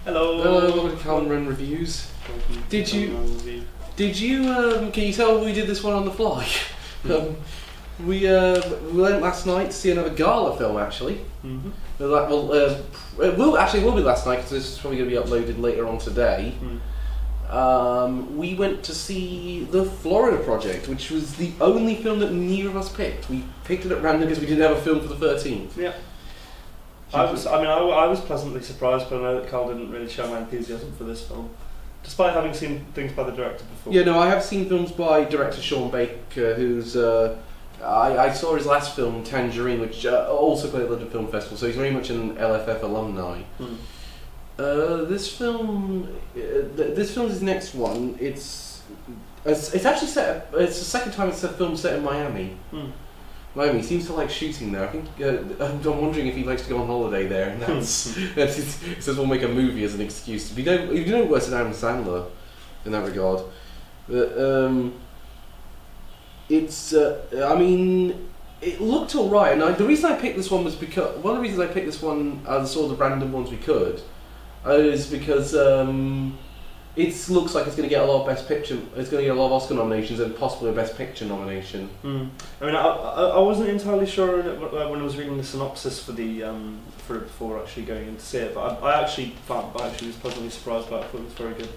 Hello. Welcome to Cameron Reviews. Did you? Can you tell we did this one on the fly? We went last night to see another gala film. Actually, it will be last night because this is probably going to be uploaded later on today. We went to see The Florida Project, which was the only film that neither of us picked. We picked it at random because we didn't have a film for the 13th. Yeah. I was pleasantly surprised, but I know that Carl didn't really show my enthusiasm for this film, despite having seen things by the director before. Yeah, no, I have seen films by director Sean Baker, who's I saw his last film, Tangerine, which also played at the London Film Festival, so he's very much an LFF alumni. This film is his next one. It's actually set. It's the second time it's a film set in Miami. Miami seems to like shooting there. I think I'm wondering if he likes to go on holiday there, and he says we'll make a movie as an excuse. You know worse than Adam Sandler in that regard. But it looked alright. And the reason I picked this one was because one of the reasons I picked this one as all the random ones we could is because it looks like it's going to get a lot of Best Picture. It's going to get a lot of Oscar nominations and possibly a Best Picture nomination. I mean, I wasn't entirely sure when I was reading the synopsis for it before actually going in to see it, but I actually was pleasantly surprised by it. I thought it was very good.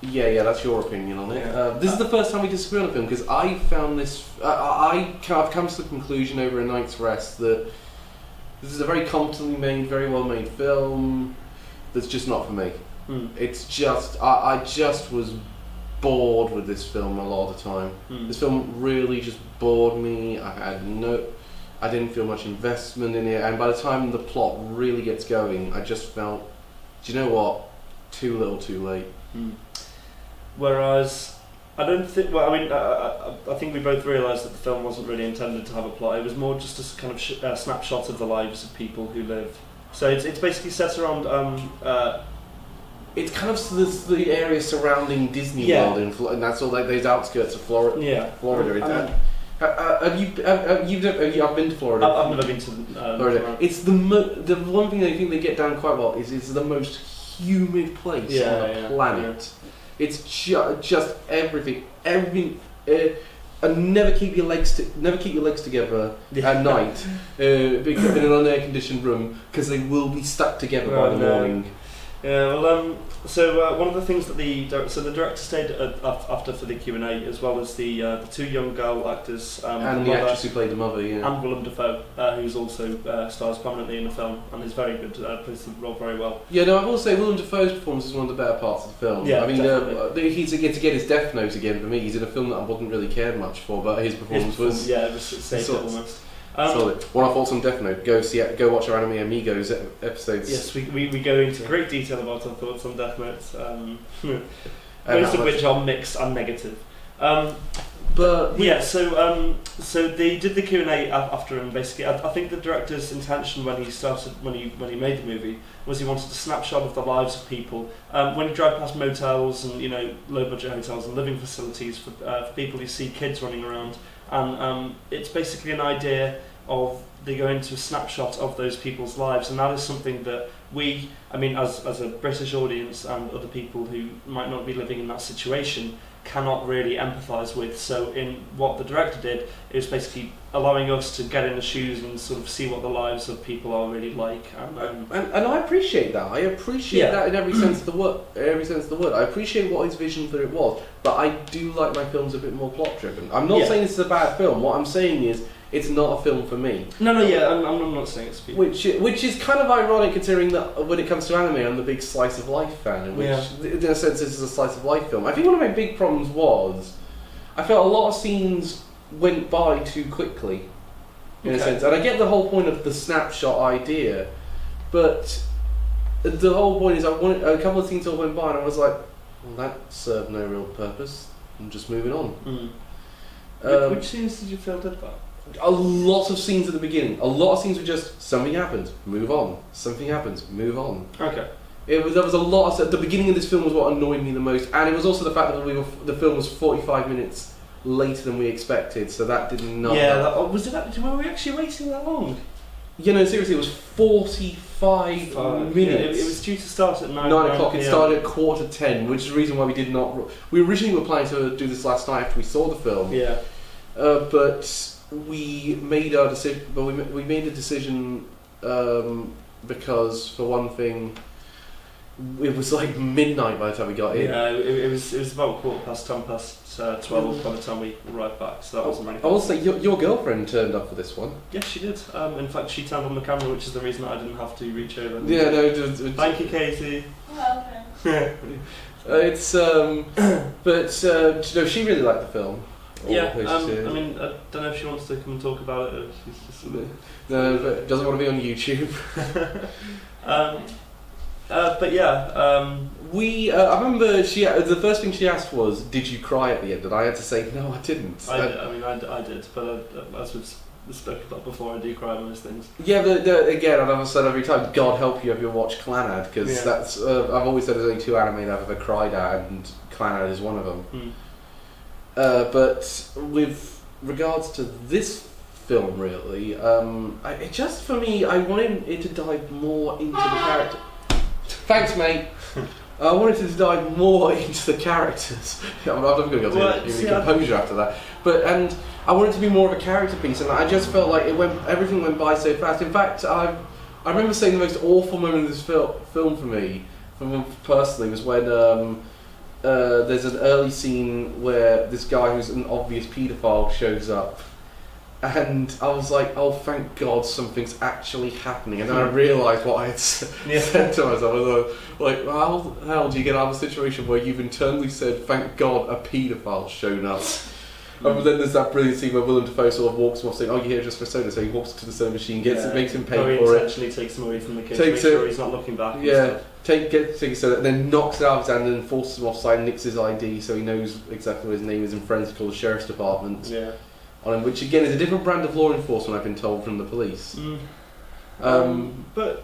Yeah, that's your opinion on it. Yeah. This is the first time we disagree on a film because I found this. I've come to the conclusion over a night's rest that this is a very competently made, very well made film that's just not for me. It's just I just was bored with this film a lot of the time. This film really just bored me. I didn't feel much investment in it, and by the time the plot really gets going, I just felt, do you know what? Too little, too late. Whereas I don't think. Well, I mean, I think we both realised that the film wasn't really intended to have a plot. It was more just a kind of snapshot of the lives of people who live. So it's basically set around. It's kind of the area surrounding Disney World, and that's all like those outskirts of Florida. Yeah, Florida. I've been to Florida. I've never been to Florida. It's the one thing I think they get down quite well is it's the most humid place on the planet. Yeah. It's just everything. And never keep your legs together at night in an unconditioned room because they will be stuck together by the morning. Yeah, well, so one of the things that the director stayed after for the Q&A, as well as the two young girl actors and the actress who played the mother, and Willem Dafoe, who's also stars prominently in the film and is very good, plays the role very well. Yeah, no, I will say Willem Dafoe's performance is one of the better parts of the film. Yeah, I mean, he's to get his Death Note again for me. He's in a film that I wasn't really cared much for, but his performance was it was saved it almost. Solid. What are thoughts on Death Note? Go watch our Anime Amigos episodes. Yes, we go into great detail about our thoughts on Death Note, most of which are mixed and negative. So they did the Q&A after, and basically I think the director's intention when he made the movie was he wanted a snapshot of the lives of people when you drive past motels and low budget hotels and living facilities for people. You see kids running around, and it's basically an idea of they go into a snapshot of those people's lives, and that is something that as a British audience and other people who might not be living in that situation cannot really empathise with. So in what the director did, it was basically allowing us to get in the shoes and sort of see what the lives of people are really like. And I appreciate that. I appreciate that in every sense of the word. I appreciate what his vision for it was, but I do like my films a bit more plot driven. I'm not saying this is a bad film. What I'm saying is it's not a film for me. I'm not saying it's for you. Which is kind of ironic considering that when it comes to anime, I'm the big slice of life fan, in a sense this is a slice of life film. I think one of my big problems was I felt a lot of scenes went by too quickly, in a sense. And I get the whole point of the snapshot idea, but the whole point is a couple of scenes all went by and I was like, well, that served no real purpose. I'm just moving on. Which scenes did you feel did that? A lot of scenes at the beginning. A lot of scenes were just something happens, move on. Something happens, move on. Okay. There was a lot of the beginning of this film was what annoyed me the most, and it was also the fact that the film was 45 minutes later than we expected, so that did not. Yeah, were we actually waiting that long? Seriously, it was 45 minutes. Yeah, it was due to start at 9 o'clock. It started at 9:45, which is the reason why we did not. We originally were planning to do this last night after we saw the film. Yeah. But we made our decision. But we made a decision because, for one thing, it was like midnight by the time we got in. Yeah, it was about 12 by the time we arrived back, so that wasn't really I will say, your girlfriend turned up for this one. Yes, she did. In fact, she turned on the camera, which is the reason I didn't have to reach over. Yeah, no. Thank you, Katie. Welcome. It's but she really liked the film. Yeah, I mean, I don't know if she wants to come and talk about it, or she's just no, but doesn't want to be on YouTube. But yeah, I remember the first thing she asked was, "Did you cry at the end?" And I had to say, "No, I didn't." I did, but as we've spoken about before, I do cry on most things. Yeah, but again, I've said every time, God help you if you watch Clannad, because that's I've always said there's only 2 anime that I've ever cried at, and Clannad is one of them. But with regards to this film, really, it just for me, I wanted it to dive more into the character. Thanks, mate. I wanted to dive more into the characters. I'm never going to go to any composure after that. And I wanted it to be more of a character piece, and I just felt like everything went by so fast. In fact, I remember saying the most awful moment of this film for me, personally, was when there's an early scene where this guy who's an obvious paedophile shows up. And I was like, oh, thank God something's actually happening. And then I realised what I had said to myself. I was like, how the hell do you get out of a situation where you've internally said, thank God a paedophile's shown up? And then there's that brilliant scene where Willem Dafoe sort of walks off saying, oh, you're here just for soda. So he walks to the soda machine, makes him pay for it. Actually takes him away from the kid to make sure he's not looking back. Yeah, takes a soda, and then knocks it out of his hand and then forces him offside and nicks his ID so he knows exactly what his name is and friends to call the sheriff's department. Yeah. On him, which again is a different brand of law enforcement, I've been told, from the police. But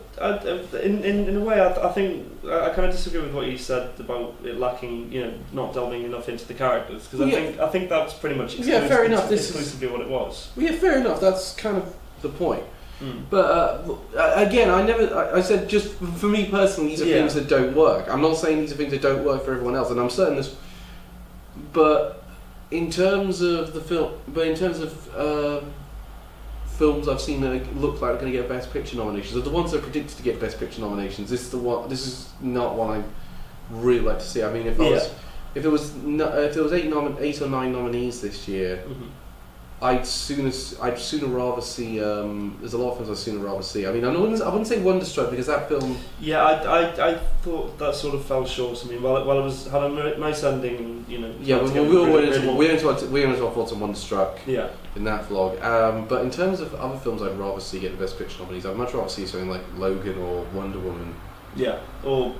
in a way, I think I kind of disagree with what you said about it lacking, not delving enough into the characters, because I think that's pretty much exclusively what it was. Yeah, fair enough. That's kind of the point. But again, I said just for me personally, these are things that don't work. I'm not saying these are things that don't work for everyone else, and I'm certain this. But in terms of the film, films I've seen that look like are going to get Best Picture nominations, are the ones that are predicted to get Best Picture nominations. This is not one I really like to see. I mean, if there was 8 or 9 nominees this year, I'd sooner rather see. There's a lot of films I'd sooner rather see. I mean, I wouldn't say Wonderstruck, because that film. Yeah, I thought that sort of fell short. I mean, while it had a nice ending, Yeah, we went into our thoughts on Wonderstruck. Yeah. In that vlog, but in terms of other films, I'd rather see get the Best Picture nominees. I'd much rather see something like Logan or Wonder Woman. Yeah, or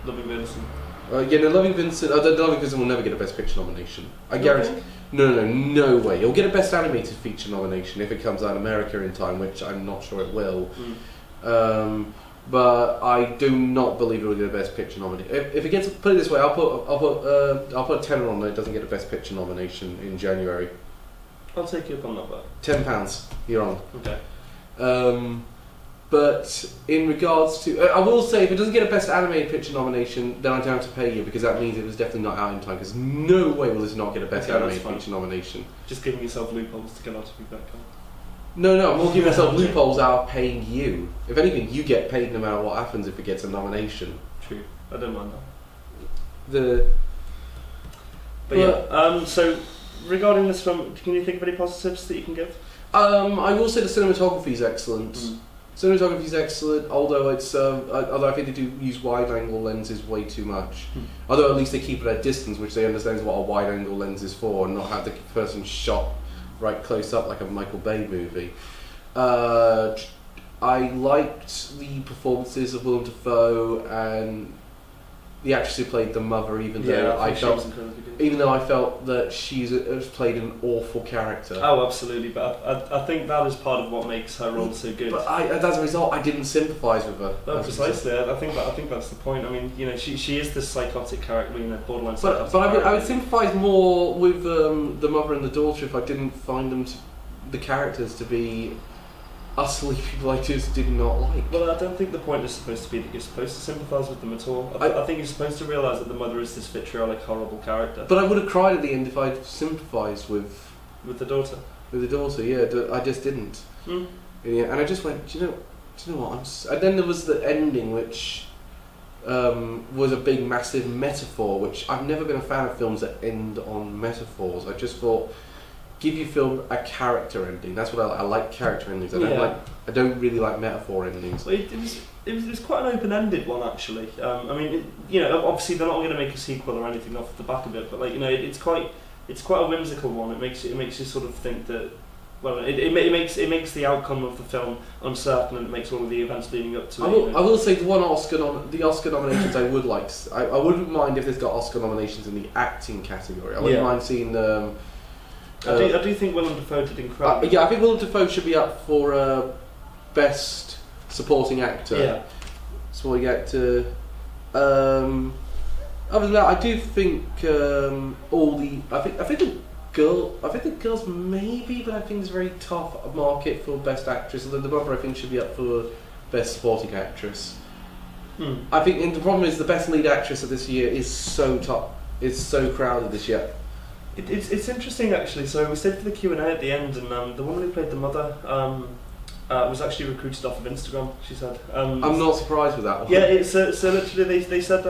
Loving Vincent. Loving Vincent. Loving Vincent will never get a Best Picture nomination. I guarantee. No way. It'll get a Best Animated Feature nomination if it comes out in America in time, which I'm not sure it will. But I do not believe it will get a Best Picture nomination. If it gets, put it this way, I'll put a tenner on that it doesn't get a Best Picture nomination in January. I'll take you up on that bet. £10. You're on. Okay. But in regards to, I will say, if it doesn't get a Best Animated Picture nomination, then I don't have to pay you, because that means it was definitely not out in time. Because no way will this not get a Best Animated Feature nomination. Just giving yourself loopholes to get out of your back on. No, I'm not giving myself loopholes out of paying you. If anything, you get paid no matter what happens if it gets a nomination. True. I don't mind that. So regarding this film, can you think of any positives that you can give? I will say the cinematography is excellent. Cinematography is excellent, although although I think they do use wide-angle lenses way too much. Although at least they keep it at distance, which they understand is what a wide-angle lens is for, and not have the person shot right close up like a Michael Bay movie. I liked the performances of Willem Dafoe and the actress who played the mother, even though I felt that she's played an awful character. Oh, absolutely, but I think that is part of what makes her role so good. But as a result, I didn't sympathise with her. No, precisely. I think that's the point. I mean, she is this psychotic character, borderline psychotic. But I would sympathise more with the mother and the daughter if I didn't find the characters to be utterly people I just did not like. Well, I don't think the point is supposed to be that you're supposed to sympathise with them at all. I think you're supposed to realise that the mother is this vitriolic, horrible character. But I would have cried at the end if I'd sympathised with the daughter. With the daughter, yeah. I just didn't. Mm. Yeah, and I just went, do you know what? And then there was the ending, which was a big, massive metaphor. Which I've never been a fan of films that end on metaphors. I just thought, give your film a character ending. That's what I like. Character endings. I don't really like metaphor endings. Well, it was quite an open-ended one, actually. I mean, obviously they're not going to make a sequel or anything off the back of it, but it's quite a whimsical one. It makes you sort of think that. Well, it makes the outcome of the film uncertain, and it makes all of the events leading up to it. I will say the Oscar nominations I would like. I wouldn't mind if there's got Oscar nominations in the acting category. I wouldn't mind seeing. I do think Willem Dafoe did incredible. I think Willem Dafoe should be up for best supporting actor. Yeah. Supporting actor. Other than that, I do think I think the girls maybe, but I think it's a very tough market for best actress. And the mother I think should be up for best supporting actress. I think the problem is the best lead actress of this year is so top. It's so crowded this year. It's interesting actually. So we stayed for the Q&A at the end, and the woman who played the mother was actually recruited off of Instagram. She said. I'm not surprised with that one. Yeah, so literally they said.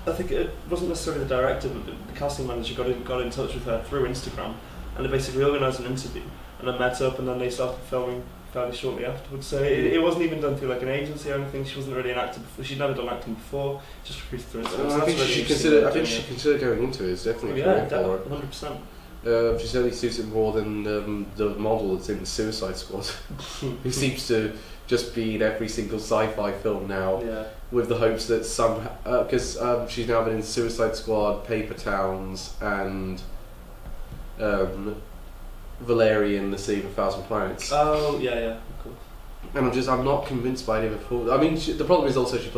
I think it wasn't necessarily the director, but the casting manager got in touch with her through Instagram, and they basically organised an interview, and then met up, and then they started filming fairly shortly afterwards. So it wasn't even done through like an agency or anything. She wasn't really an actor before. She'd never done acting before. Just recruited through Instagram. I think she considered going into it. It's definitely a career for her. 100%. She certainly suits it more than the model that's in the Suicide Squad, who seems to just be in every single sci-fi film now, with the hopes that because she's now been in Suicide Squad, Paper Towns, and Valerian, The Sea of 1,000 Planets. Oh yeah, of course. And I'm not convinced by any of her performance. I mean, the problem is also she's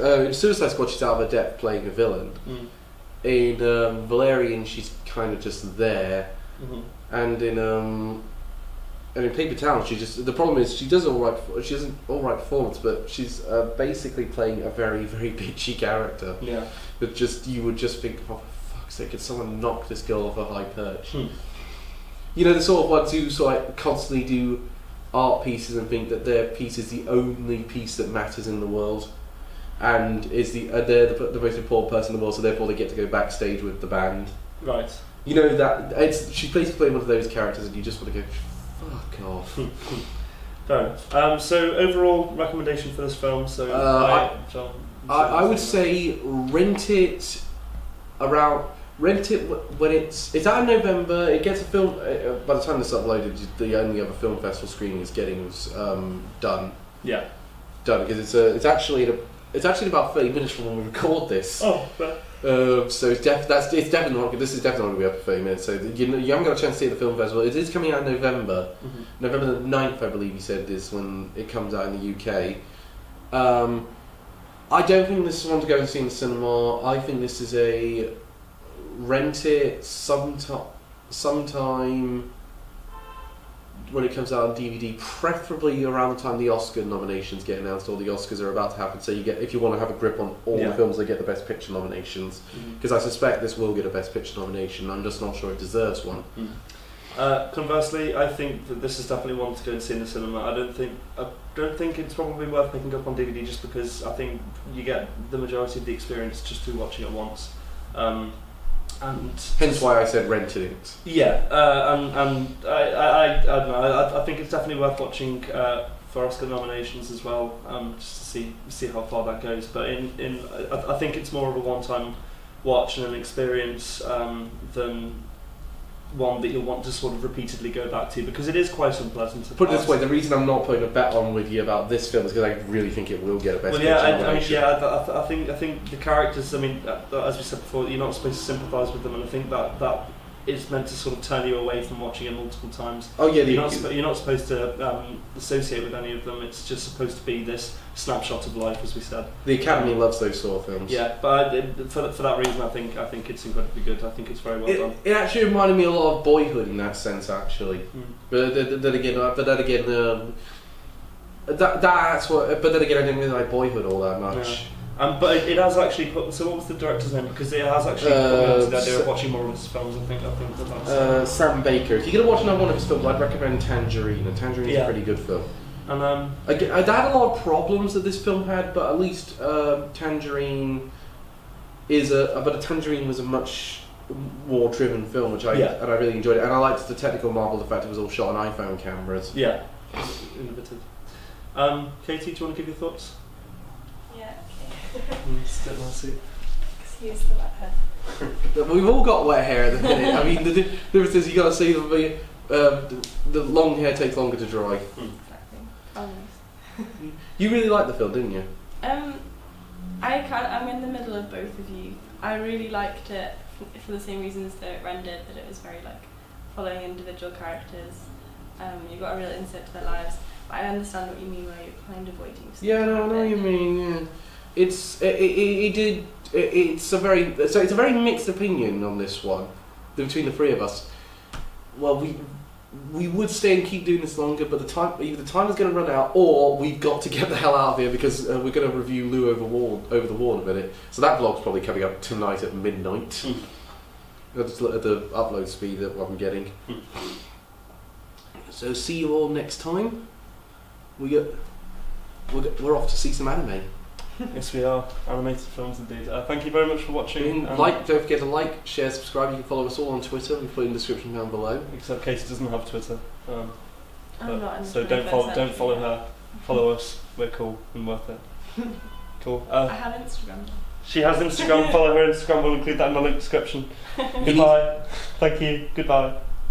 in Suicide Squad. She's out of her depth playing a villain. In Valerian, she's kind of just there, and in Paper Towns, the problem is she does she does an all right performance, but she's basically playing a very, very bitchy character. Yeah. That you would just think, oh, for fuck's sake, could someone knock this girl off a high perch? The sort of ones who sort of constantly do art pieces and think that their piece is the only piece that matters in the world, and is they're the most important person in the world, so therefore they get to go backstage with the band. Right. She's basically playing one of those characters, and you just want to go, fuck off. Fair enough. So overall recommendation for this film. So I would say rent it when it's out in November. It gets a film by the time this is uploaded. The only other film festival screening is getting done. Yeah. Done because it's actually about 30 minutes from when we record this. Oh. Fair. So it's definitely not. This is definitely not going to be up for 30 minutes. So you haven't got a chance to see it at the film festival. It is coming out in November. November the 9th, I believe you said, is when it comes out in the UK. I don't think this is one to go and see in the cinema. I think this is a rent it sometime when it comes out on DVD, preferably around the time the Oscar nominations get announced or the Oscars are about to happen. So if you want to have a grip on all the films that get the Best Picture nominations, because I suspect this will get a Best Picture nomination. I'm just not sure it deserves one. Conversely, I think that this is definitely one to go and see in the cinema. I don't think it's probably worth picking up on DVD, just because I think you get the majority of the experience just through watching it once. And hence why I said renting it. Yeah, and I don't know. I think it's definitely worth watching for Oscar nominations as well, just to see how far that goes. But I think it's more of a one-time watch and an experience than one that you'll want to sort of repeatedly go back to, because it is quite unpleasant. Put it this way, the reason I'm not putting a bet on with you about this film is because I really think it will get a Best Picture nomination. I think the characters, as we said before, you're not supposed to sympathise with them, and I think that it's meant to sort of turn you away from watching it multiple times. Oh yeah, you're not supposed to associate with any of them. It's just supposed to be this snapshot of life, as we said. The Academy loves those sort of films. Yeah, but for that reason, I think it's incredibly good. I think it's very well done. It actually reminded me a lot of Boyhood in that sense, actually. But then again, that's what. But then again, I didn't really like Boyhood all that much. Yeah. But it has actually put. So what was the director's name? Because it has actually put me onto the idea of watching more of his films. I think that's. Sam Baker. If you're gonna watch another one of his films, I'd recommend Tangerine. And Tangerine is a pretty good film. And I had a lot of problems that this film had, but at least Tangerine Tangerine was a much more driven film, and I really enjoyed it. And I liked the technical marvel, the fact it was all shot on iPhone cameras. Yeah, innovative. Katie, do you want to give your thoughts? Yeah. Step my seat. Excuse the wet hair. We've all got wet hair at the minute. I mean, the difference is you got to see the long hair takes longer to dry. Exactly. You really liked the film, didn't you? I'm in the middle of both of you. I really liked it for the same reasons that it rendered, that it was very like following individual characters. You got a real insight to their lives. But I understand what you mean, where you're kind of waiting. Yeah, no, I know what you mean. Yeah. It's a very mixed opinion on this one between the three of us. Well, we would stay and keep doing this longer, but either the time is going to run out, or we've got to get the hell out of here because we're going to review Lou Over the Wall in a minute. So that vlog's probably coming up tonight at midnight. I'll just look at the upload speed that I'm getting. So see you all next time. We're off to see some anime. Yes, we are. Animated films indeed. Thank you very much for watching. Don't forget to like, share, subscribe. You can follow us all on Twitter. We'll put it in the description down below. Except Katie doesn't have Twitter. I'm not. So don't follow her. Follow us. We're cool and worth it. Cool. I have Instagram. She has Instagram. Follow her Instagram. We'll include that in the link description. Goodbye. Thank you. Goodbye.